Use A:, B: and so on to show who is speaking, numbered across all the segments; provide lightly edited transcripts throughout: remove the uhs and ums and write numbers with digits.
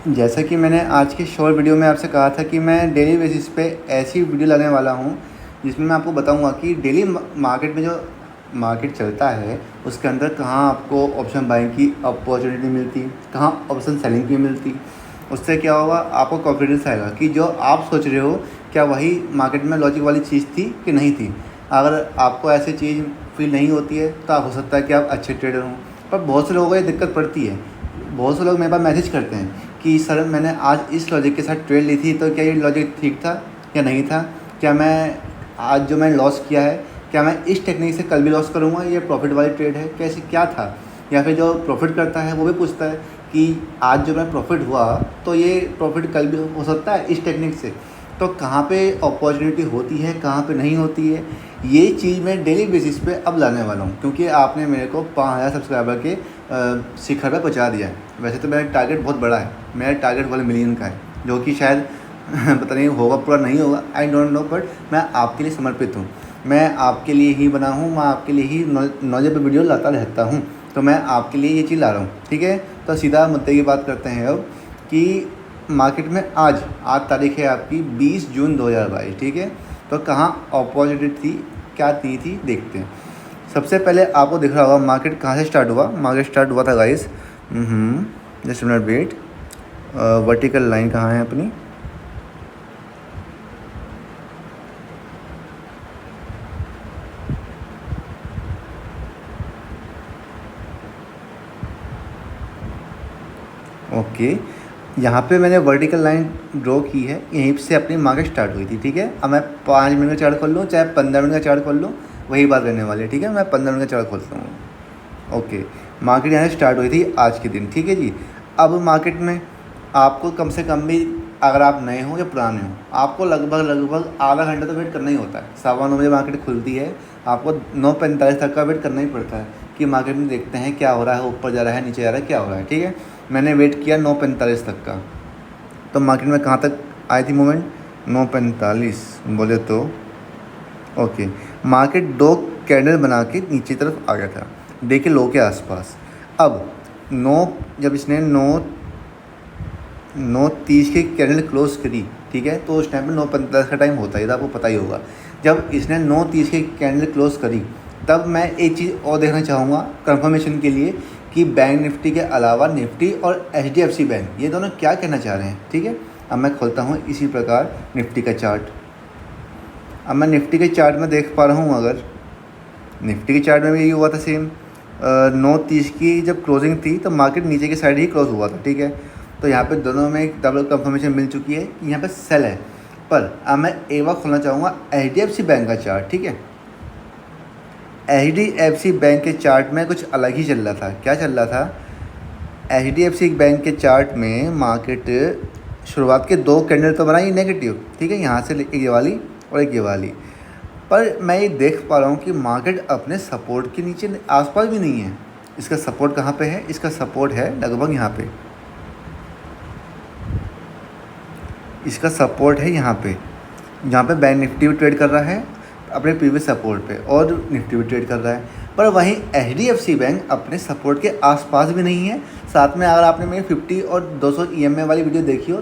A: जैसा कि मैंने आज की शॉर्ट वीडियो में आपसे कहा था कि मैं डेली बेसिस पे ऐसी वीडियो लाने वाला हूँ जिसमें मैं आपको बताऊँगा कि डेली मार्केट में जो मार्केट चलता है उसके अंदर कहाँ आपको ऑप्शन बाइंग की अपॉर्चुनिटी मिलती, कहाँ ऑप्शन सेलिंग की मिलती। उससे क्या होगा, आपको कॉन्फिडेंस आएगा कि जो आप सोच रहे हो क्या वही मार्केट में लॉजिक वाली चीज़ थी कि नहीं थी। अगर आपको ऐसी चीज़ फील नहीं होती है तो हो सकता है कि आप अच्छे ट्रेडर हों, पर बहुत से लोगों को ये दिक्कत पड़ती है। बहुत से लोग मेरे पास मैसेज करते हैं कि सर मैंने आज इस लॉजिक के साथ ट्रेड ली थी तो क्या ये लॉजिक ठीक था या नहीं था, क्या मैं आज जो मैंने लॉस किया है क्या मैं इस टेक्निक से कल भी लॉस करूँगा, ये प्रॉफिट वाली ट्रेड है कैसे क्या था। या फिर जो प्रॉफिट करता है वो भी पूछता है कि आज जो मैं प्रॉफिट हुआ तो ये प्रॉफिट कल भी हो सकता है इस टेक्निक से। तो कहाँ पे अपॉर्चुनिटी होती है कहाँ पे नहीं होती है, ये चीज़ मैं डेली बेसिस पे अब लाने वाला हूँ, क्योंकि आपने मेरे को 5000 सब्सक्राइबर के शिखर पर पहुँचा दिया है। वैसे तो मेरा टारगेट बहुत बड़ा है, मेरा टारगेट 1 मिलियन का है, जो कि शायद पता नहीं होगा पूरा नहीं होगा, आई डोंट नो, बट मैं आपके लिए समर्पित हूँ। मैं आपके लिए ही बना हूँ, मैं आपके लिए ही नॉलेजेबल वीडियो लाता रहता हूँ, तो मैं आपके लिए ये चीज़ ला रहा हूँ। ठीक है, तो सीधा मुद्दे की बात करते हैं अब कि मार्केट में आज तारीख है आपकी 20 जून 2022। ठीक है, तो कहाँ अपॉर्चुनिटी थी क्या थी देखते हैं। सबसे पहले आपको दिख रहा होगा मार्केट कहाँ से स्टार्ट हुआ। मार्केट स्टार्ट हुआ था guys, just minute wait, vertical line कहाँ है अपनी, ओके। यहाँ पे मैंने वर्टिकल लाइन ड्रॉ की है, यहीं से अपनी मार्केट स्टार्ट हुई थी। ठीक है, अब मैं 5 मिनट का चार्ट खोल लूँ चाहे 15 मिनट का चार्ट खोल लूँ, वही बात रहने वाली है। ठीक है, मैं 15 मिनट का चार्ट खोलता हूँ। ओके, मार्केट यहाँ से स्टार्ट हुई थी आज के दिन। ठीक है जी, अब मार्केट में आपको कम से कम भी, अगर आप नए हो या पुराने हो, आपको लगभग आधा घंटा तो वेट करना ही होता है। 9:15 बजे मार्केट खुलती है, आपको 9:45 तक का वेट करना ही पड़ता है कि मार्केट में देखते हैं क्या हो रहा है, ऊपर जा रहा है नीचे जा रहा है क्या हो रहा है। ठीक है, मैंने वेट किया 9:45 तक का, तो मार्केट में कहाँ तक आई थी मूवमेंट, 9:45 बोले तो। ओके, मार्केट 2 कैंडल बना के नीचे तरफ आ गया था, देखिए लो के आसपास। अब 9, जब इसने 9:30 की कैंडल क्लोज करी, ठीक है, तो उस टाइम पे 9:45 का टाइम होता है, तो आपको पता ही होगा। जब इसने 9:30 की कैंडल क्लोज करी, तब मैं एक चीज़ और देखना चाहूँगा कंफर्मेशन के लिए कि बैंक निफ्टी के अलावा निफ्टी और HDFC बैंक ये दोनों क्या कहना चाह रहे हैं। ठीक है, अब मैं खोलता हूँ इसी प्रकार निफ्टी का चार्ट। अब मैं निफ्टी के चार्ट में देख पा रहा हूँ, अगर निफ्टी के चार्ट में भी यही हुआ था सेम, 9:30 की जब क्लोजिंग थी तो मार्केट नीचे की साइड ही क्लोज हुआ था। ठीक है, तो यहाँ पे दोनों में एक डबल कंफर्मेशन मिल चुकी है कि यहाँ पे सेल है। पर अब मैं एक बार खोलना चाहूँगा HDFC बैंक का चार्ट। ठीक है, HDFC बैंक के चार्ट में कुछ अलग ही चल रहा था। क्या चल रहा था, HDFC बैंक के चार्ट में मार्केट शुरुआत के 2 कैंडल तो बनाई नेगेटिव, ठीक है, यहाँ से एक ये वाली और एक ये वाली, पर मैं ये देख पा रहा हूँ कि मार्केट अपने सपोर्ट के नीचे आसपास भी नहीं है। इसका सपोर्ट कहाँ पे है, इसका सपोर्ट है लगभग यहाँ पे, इसका सपोर्ट है यहाँ पे, जहाँ पे बैंक निफ्टी भी ट्रेड कर रहा है अपने प्रीवियस सपोर्ट पे और निफ्टी भी ट्रेड कर रहा है। पर वहीं HDFC बैंक अपने सपोर्ट के आसपास भी नहीं है। साथ में अगर आपने मेरी 50 और 200 EMA वाली वीडियो देखी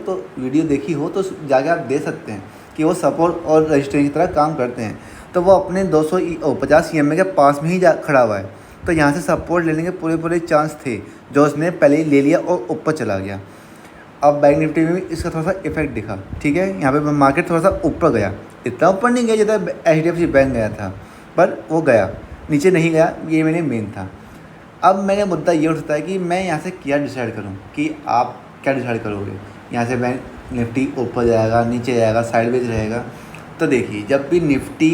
A: हो तो जाके आप दे सकते हैं कि वो सपोर्ट और रजिस्टेंस की तरह काम करते हैं। तो वो अपने 50 EMA के पास में ही खड़ा हुआ है, तो यहाँ से सपोर्ट लेने के पूरे चांस थे, जो उसने पहले ही ले लिया और ऊपर चला गया। अब बैंक निफ्टी में भी इसका थोड़ा सा इफेक्ट दिखा। ठीक है, यहाँ पे मार्केट थोड़ा सा ऊपर गया, इतना ऊपर नहीं गया जितना HDFC बैंक गया था, पर वो गया, नीचे नहीं गया, ये मेरे मेन था। अब मेरा मुद्दा ये उठता है कि मैं यहाँ से क्या डिसाइड करूँ, कि आप क्या डिसाइड करोगे, यहाँ से बैंक निफ्टी ऊपर जाएगा नीचे जाएगा साइडवेज रहेगा। तो देखिए, जब भी निफ्टी,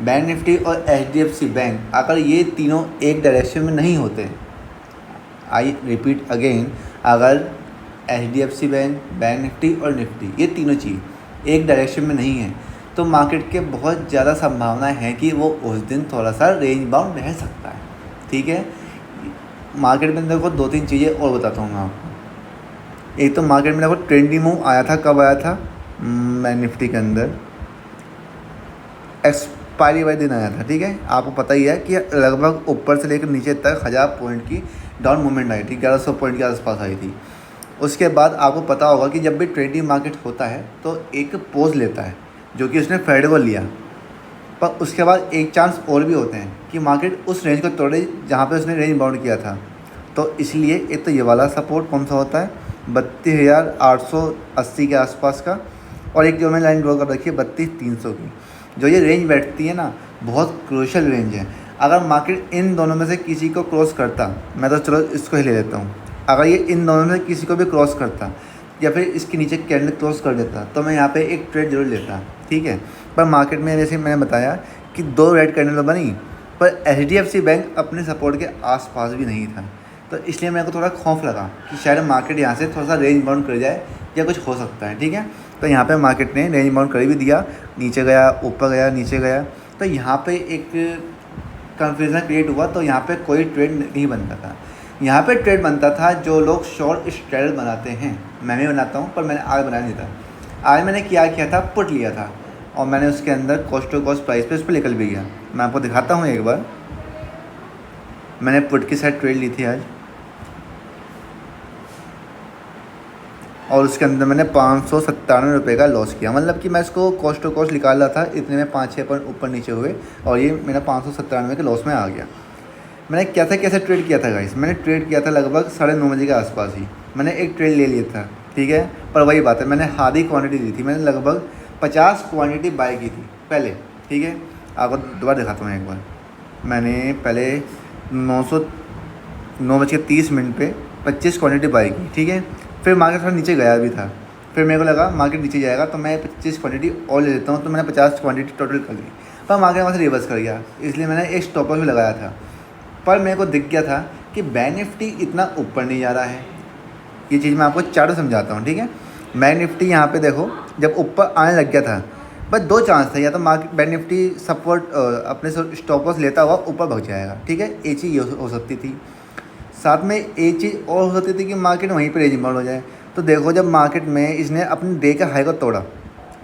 A: बैंक निफ्टी और HDFC बैंक अगर ये तीनों एक डायरेक्शन में नहीं होते, आई रिपीट अगेन, अगर HDFC बैंक, बैंक निफ्टी और निफ्टी ये तीनों चीज़ एक डायरेक्शन में नहीं है, तो मार्केट के बहुत ज़्यादा संभावना है कि वो उस दिन थोड़ा सा रेंज बाउंड रह सकता है। ठीक है, मार्केट में देखो 2-3 चीज़ें और बताता हूँ मैं आपको। एक तो मार्केट में देखो ट्रेंडिंग मूव आया था, कब आया था, बैंक निफ्टी के अंदर एक्सपायरी वाले दिन आया था। ठीक है, आपको पता ही है कि लगभग ऊपर से लेकर नीचे तक 1000 पॉइंट की डाउन मूवमेंट आई थी, 1100 पॉइंट के आसपास आई थी। उसके बाद आपको पता होगा कि जब भी ट्रेडिंग मार्केट होता है तो एक पोज लेता है, जो कि उसने फ्राइडे को लिया, पर उसके बाद एक चांस और भी होते हैं कि मार्केट उस रेंज को तोड़े जहाँ पे उसने रेंज बाउंड किया था। तो इसलिए एक तो ये वाला सपोर्ट कौन सा होता है, 32,880 के आसपास का, और एक जो मैंने लाइन ड्रॉ कर रखी है 32,300 की। जो ये रेंज बैठती है ना, बहुत क्रूशियल रेंज है। अगर मार्केट इन दोनों में से किसी को क्रॉस करता, मैं तो चलो इसको ही ले लेता हूँ, अगर ये इन दोनों में से किसी को भी क्रॉस करता या फिर इसके नीचे कैंडल क्रॉस कर देता तो मैं यहाँ पे एक ट्रेड जरूर लेता, ठीक है। पर मार्केट में जैसे मैंने बताया कि 2 रेड कैंडल बनी, पर HDFC बैंक अपने सपोर्ट के आसपास भी नहीं था। तो इसलिए मेरे को थोड़ा खौफ लगा कि शायद मार्केट यहाँ से थोड़ा सा रेंज बाउंड कर जाए या कुछ हो सकता है, ठीक है। तो यहाँ पे मार्केट ने रेंज बाउंड कर भी दिया, नीचे गया, ऊपर गया, नीचे गया। तो यहाँ पे एक कन्फ्यूज़न क्रिएट हुआ। तो यहाँ पे कोई ट्रेड नहीं बनता था। यहाँ पे ट्रेड बनता था जो लोग शॉर्ट स्ट्रैडल बनाते हैं, मैं भी बनाता हूँ, पर मैंने आज बनाया नहीं था। आज मैंने क्या किया था, पुट लिया था, और मैंने उसके अंदर कॉस्ट टू कॉस्ट प्राइस पे उस पर निकल भी गया। मैं आपको दिखाता हूँ एक बार। मैंने पुट की साइड ट्रेड ली थी आज, और उसके अंदर मैंने 597 रुपये का लॉस किया। मतलब कि मैं इसको कॉस्ट टू कॉस्ट निकाल रहा था, इतने में 5-6 पॉइंट ऊपर नीचे हुए और ये मेरा 597 के लॉस में आ गया। मैंने कैसे ट्रेड किया था गाइस, मैंने ट्रेड किया था लगभग 9:30 बजे के आसपास ही। मैंने एक ट्रेड ले लिया था, ठीक है। पर वही बात है, मैंने आधी क्वांटिटी ली थी। मैंने लगभग 50 क्वांटिटी बाय की थी पहले, ठीक है। आपको दोबारा दिखाता हूँ एक बार। मैंने पहले 9:30 पे 25 क्वांटिटी बाय की, ठीक है। फिर मार्केट थोड़ा नीचे गया भी था, फिर मेरे को लगा मार्केट नीचे जाएगा तो मैं 25 क्वांटिटी और ले लेता हूँ। तो मैंने 50 क्वांटिटी टोटल कर ली, पर मार्केट वहाँ से रिवर्स कर गया, इसलिए मैंने एक स्टॉप लॉस भी लगाया था। पर मेरे को दिख गया था कि बैंक निफ्टी इतना ऊपर नहीं जा रहा है। ये चीज़ मैं आपको चार्ट समझाता हूँ, ठीक है। बैंक निफ्टी यहाँ पे देखो, जब ऊपर आने लग गया था, बस 2 चांस थे, या तो मार्केट बैंक निफ्टी सपोर्ट अपने स्टॉप लॉस लेता हुआ ऊपर भाग जाएगा, ठीक है। एक चीज़ हो सकती थी, साथ में एक चीज़ और हो सकती थी कि मार्केट वहीं पर रेंज बाउंड हो जाए। तो देखो, जब मार्केट में इसने अपने डे का हाई को तोड़ा,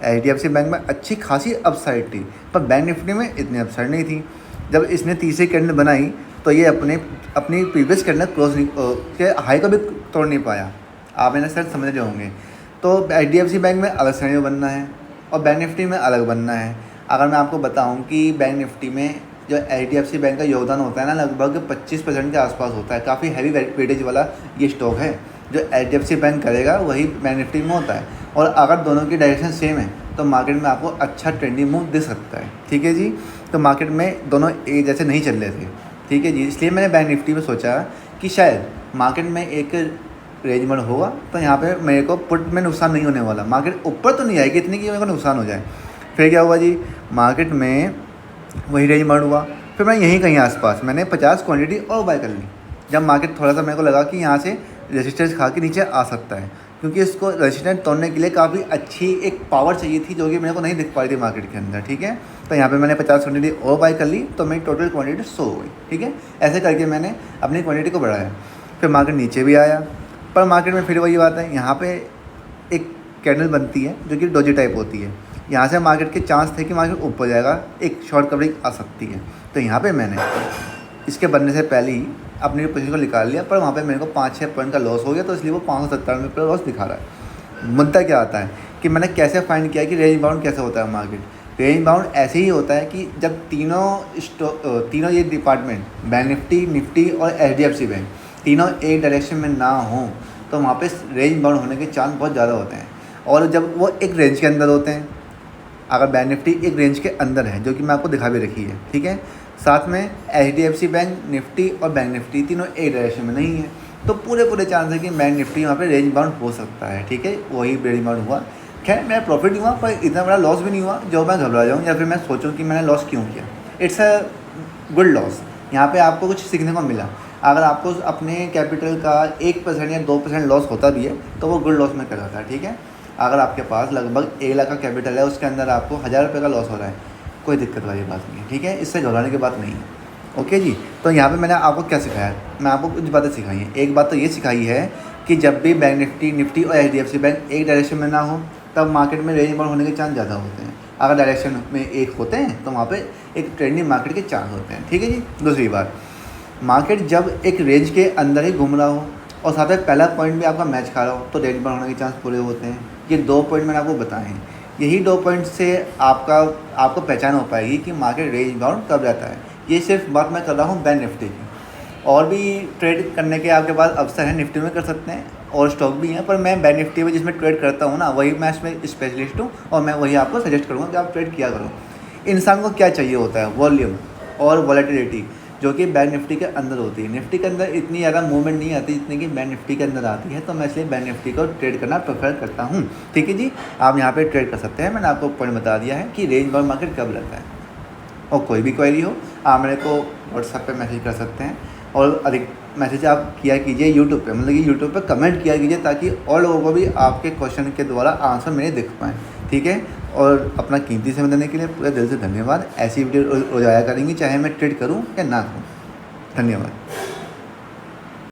A: HDFC बैंक में अच्छी खासी अपसाइड थी, पर बैंक निफ्टी में इतनी अपसाइड नहीं थी। जब इसने तीसरी कैंडल बनाई तो ये अपनी प्रीवियस कैंडल क्लोज के हाई को भी तोड़ नहीं पाया। आप मैंने सर समझ रहे होंगे। तो HDFC बैंक में अलग श्रेणी बनना है और बैंक निफ्टी में अलग बनना है। अगर मैं आपको बताऊं कि बैंक निफ्टी में जो HDFC बैंक का योगदान होता है ना, लगभग 25% के आसपास होता है। काफ़ी हैवी वेटेज वाला ये स्टॉक है। जो HDFC बैंक करेगा वही बैंक निफ्टी में होता है, और अगर दोनों की डायरेक्शन सेम है तो मार्केट में आपको अच्छा ट्रेंडिंग मूव दिख सकता है, ठीक है जी। तो मार्केट में दोनों एक जैसे नहीं चल रहे थे, ठीक है जी। इसलिए मैंने बैंक निफ्टी में सोचा कि शायद मार्केट में एक रेंज बाउंड होगा, तो यहाँ पे मेरे को पुट में नुकसान नहीं होने वाला। मार्केट ऊपर तो नहीं आएगी इतनी कि मेरे को नुकसान हो जाए। फिर क्या हुआ जी, मार्केट में वही रेंज बाउंड हुआ। फिर मैं यहीं कहीं आसपास मैंने 50 क्वांटिटी और बाय कर ली। जब मार्केट थोड़ा सा मेरे को लगा कि यहाँ से रेजिस्टेंस खा के नीचे आ सकता है, क्योंकि इसको रेजिस्टेंस तोड़ने के लिए काफ़ी अच्छी एक पावर चाहिए थी, जो कि मेरे को नहीं दिख पा रही थी मार्केट के अंदर, ठीक है। तो यहाँ पे मैंने 50 क्वांटिटी और बाय कर ली, तो मेरी टोटल क्वांटिटी 100 हो गई, ठीक है। ऐसे करके मैंने अपनी क्वांटिटी को बढ़ाया। फिर मार्केट नीचे भी आया, पर मार्केट में फिर वही बात है, यहाँ पे एक कैंडल बनती है जो कि डोजी टाइप होती है। यहाँ से मार्केट के चांस थे कि मार्केट ऊपर जाएगा, एक शॉर्ट कवरिंग आ सकती है। तो यहाँ पे मैंने इसके बनने से पहले ही अपनी पोजीशन को निकाल लिया, पर वहाँ पे मेरे को 5-6 पॉइंट का लॉस हो गया, तो इसलिए वो 597 पर लॉस दिखा रहा है। मुद्दा क्या आता है कि मैंने कैसे फाइंड किया कि रेंज बाउंड कैसे होता है मार्केट। रेंज बाउंड ऐसे ही होता है कि जब तीनों ये डिपार्टमेंट, बैंक निफ्टी और HDFC बैंक, तीनों एक डायरेक्शन में ना हों, तो वहाँ पे रेंज बाउंड होने के चांस बहुत ज़्यादा होते हैं। और जब वो एक रेंज के अंदर होते हैं, अगर बैंक निफ्टी एक रेंज के अंदर है, जो कि मैं आपको दिखा भी रखी है, ठीक है, साथ में HDFC बैंक, निफ्टी और बैंक निफ्टी तीनों एक डायरेक्शन में नहीं है, तो पूरे चांस है कि बैंक निफ्टी वहाँ पे रेंज बाउंड हो सकता है, ठीक है। वही रेंज बाउंड हुआ। खैर मेरा प्रॉफिट नहीं हुआ, पर इतना बड़ा लॉस भी नहीं हुआ जो मैं घबरा जाऊँ या फिर मैं सोचूं कि मैंने लॉस क्यों किया। It's a good loss. यहाँ पे आपको कुछ सीखने को मिला। अगर आपको अपने कैपिटल का 1% या 2% लॉस होता भी है तो वो गुड लॉस में कर जाता है, ठीक है। अगर आपके पास लगभग 1 लाख का कैपिटल है, उसके अंदर आपको 1000 रुपये का लॉस हो रहा है, कोई दिक्कत वाली बात नहीं है, ठीक है। इससे घबराने की बात नहीं है, ओके जी। तो यहाँ पे मैंने आपको क्या सिखाया, मैं आपको कुछ बातें सिखाई हैं। एक बात तो ये सिखाई है कि जब भी बैंक निफ्टी और HDFC बैंक एक डायरेक्शन में ना हो, तब मार्केट में रेंज बाउंड होने के चांस ज़्यादा होते हैं। अगर डायरेक्शन में एक होते हैं तो वहाँ पे एक ट्रेंडिंग मार्केट के चांस होते हैं, ठीक है जी। दूसरी बात, मार्केट जब एक रेंज के अंदर ही घूम रहा हो, और साथ में पहला पॉइंट भी आपका मैच खा रहा हो तो रेंज बाउंड होने के चांस पूरे होते हैं। ये 2 पॉइंट मैंने आपको बताए हैं। यही 2 पॉइंट से आपको पहचान हो पाएगी कि मार्केट रेंज बाउंड कब रहता है। ये सिर्फ बात मैं कर रहा हूँ बैंक निफ्टी की। और भी ट्रेड करने के आपके पास अवसर है, निफ्टी में कर सकते हैं और स्टॉक भी हैं, पर मैं बैंक निफ्टी में जिसमें ट्रेड करता हूँ ना, वही मैं इसमें स्पेशलिस्ट हूँ और मैं वही आपको सजेस्ट करूँगा कि आप ट्रेड किया करो। इंसान को क्या चाहिए होता है? वॉल्यूम और वॉलेटिलिटी, जो कि बैंक निफ्टी के अंदर होती है। निफ्टी के अंदर इतनी ज़्यादा मूवमेंट नहीं आती जितनी कि बैंक निफ्टी के अंदर आती है, तो मैं इसलिए बैंक निफ्टी को ट्रेड करना प्रेफर करता हूँ। ठीक है जी, आप यहाँ पे ट्रेड कर सकते हैं। मैंने आपको पॉइंट बता दिया है कि रेंज बाउंड मार्केट कब रहता है। और कोई भी क्वेरी हो आप मेरे को व्हाट्सएप पे मैसेज कर सकते हैं, और अधिक मैसेज आप किया कीजिए यूट्यूब पे, मतलब कि यूट्यूब पे कमेंट किया कीजिए ताकि और लोगों को भी आपके क्वेश्चन के द्वारा आंसर मेरे दिख पाएँ। ठीक है, और अपना कीमती समय देने के लिए पूरे दिल से धन्यवाद। ऐसी वीडियो रोज़ आया करेंगी, चाहे मैं ट्रेड करूँ या ना करूँ। धन्यवाद।